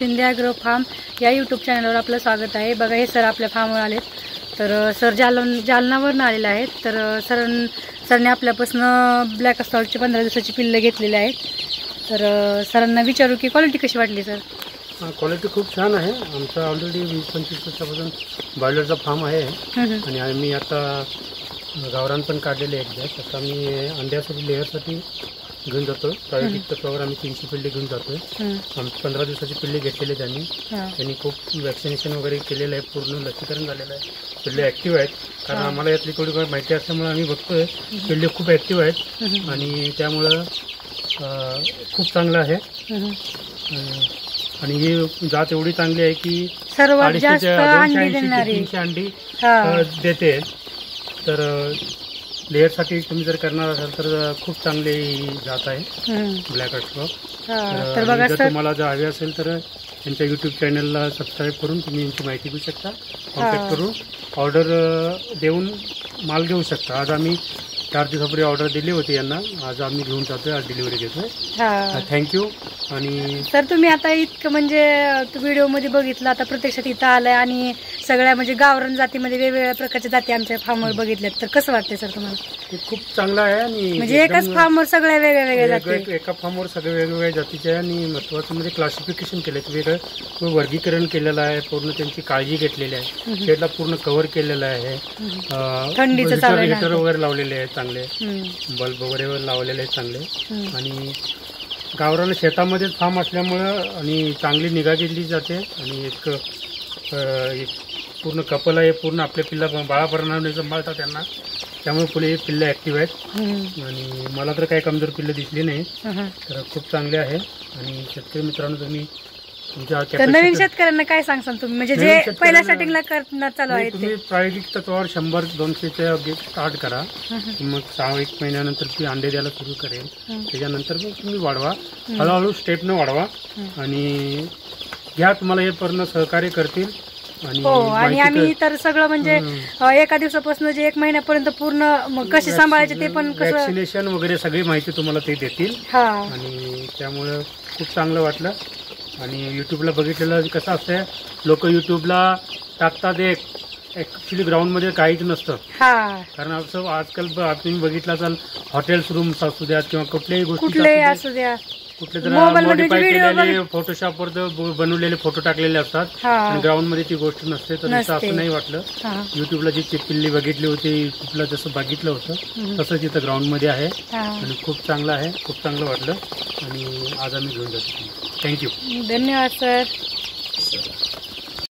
Shinde agro form या YouTube चॅनलवर आपलं स्वागत आहे। बघा हे सर आपल्या फार्मवर आलेत, तर सर जालनावरून आलेले आहेत। तर सरने आपल्यापासून ब्लॅक अस्टॉलचे 15 दिवसाची पिल्लं घेतलेली आहेत। तर सरांना विचारू की क्वालिटी कशी वाटली सर? क्वालिटी खूप छान आहे। आमचा ऑलरेडी 20-25 वर्षापासून बॉयलरचा फार्म आहे आणि आम्ही आता गावरान पण काढलेले आहेत। आता मी अंड्यासाठी लेअरसाठी घेऊन जातो। प्रायोगिक तत्वावर आम्ही 300 पिल्ले घेऊन जातो। आमची 15 दिवसाची पिल्ले घेतलेले त्यांनी खूप वॅक्सिनेशन वगैरे केलेलं आहे, पूर्ण लसीकरण झालेलं आहे। पिल्ले ॲक्टिव्ह आहेत, कारण आम्हाला यातली थोडी माहिती असल्यामुळे आम्ही बघतोय पिल्ले खूप ॲक्टिव्ह आहेत आणि त्यामुळं खूप चांगलं आहे। आणि ही जात एवढी चांगली आहे की 280-300 अंडी देते। तर लेअरसाठी तुम्ही जर करणार असाल तर खूप चांगली जात आहे ब्लॅक अस्ट्रॉ। जर तुम्हाला जर हवे असेल तर त्यांच्या यूट्यूब चॅनलला सबस्क्राईब करून तुम्ही यांची माहिती घेऊ शकता, कॉन्टॅक्ट करून ऑर्डर देऊन माल घेऊ शकता। आज आम्ही 4 दिवसापूर्वी ऑर्डर दिली होती यांना, आज आम्ही घेऊन जातोय, आज डिलिव्हरी घेतोय। थँक्यू। आणि सर तुम्ही आता इतकं म्हणजे व्हिडिओ मध्ये बघितलं, आता प्रत्यक्षात इथं आलाय आणि सगळ्या म्हणजे गावरान जातीमध्ये वेगवेगळ्या प्रकारच्या जाती आमच्या फार्मवर बघितल्यात, तर कसं वाटतंय सर तुम्हाला? खूप चांगलं आहे आणि म्हणजे एकाच फार्मवर सगळ्या वेगवेगळ्या जाती, एका फार्मवर सगळ्या वेगवेगळ्या जातीच्या आहे आणि महत्वाचं म्हणजे क्लासिफिकेशन केलं, वेगळं वर्गीकरण केलेलं आहे, पूर्ण त्यांची काळजी घेतलेली आहे, शेडला पूर्ण कव्हर केलेलं आहे, थंडीचं हिटर वगैरे लावलेले आहेत, चांगले बल्ब वगैरे लावलेले आहेत चांगले। आणि गावरान शेतामध्येच फार्म असल्यामुळं आणि चांगली निगा घेतली जाते आणि एक पूर्ण कपल आहे, पूर्ण आपल्या पिल्ला बाळापर्यंत सांभाळतात त्यांना, त्यामुळे पुढे पिल्ले ॲक्टिव्ह आहेत आणि मला तर काही कमजोर पिल्ले दिसली नाही, तर खूप चांगले आहे। आणि शेतकरी मित्रांनो तुम्ही तुमच्या नवीन शेतकऱ्यांना काय सांगसान तुम्ही, म्हणजे जे पहिल्या स्टार्टिंगला करणार चालू आहे तुम्ही प्रायोगिक तत्वावर 100-200 स्टार्ट करा, मग 6-1 महिन्यानंतर ती अंडे द्यायला सुरू करेल, त्याच्यानंतर मग तुम्ही वाढवा, हळूहळू स्टेपनं वाढवा आणि घ्या, तुम्हाला हे पूर्ण सहकार्य करतील। आणि आम्ही तर सगळं म्हणजे एका दिवसापासून जे 1 महिन्यापर्यंत पूर्ण कसे सांभाळायचे ते पण वॅक्सिनेशन वगैरे सगळी माहिती तुम्हाला ते देतील आणि त्यामुळं खूप चांगलं वाटलं। आणि यूट्यूबला बघितलेलं कसं असतंय, लोक यूट्यूबला टाकतात ऍक्च्युली ग्राउंडमध्ये काहीच नसतं, कारण असं आजकाल तुम्ही बघितलं असाल हॉटेल्स रूम्स असू द्या किंवा कुठल्याही गोष्टी असू द्या, कुठले तर मॉडिफाय केलेले फोटोशॉपवर बनवलेले फोटो टाकलेले असतात आणि ग्राउंड मध्ये ती गोष्ट नसते। तर असं नाही वाटलं, युट्यूबला जी पिल्ली बघितली होती, युट्यूबला जसं बघितलं होतं तसंच इथं ग्राउंड मध्ये आहे आणि खूप चांगलं आहे, खूप चांगलं वाटलं आणि आज आम्ही घेऊन जातो। थँक्यू, धन्यवाद सर।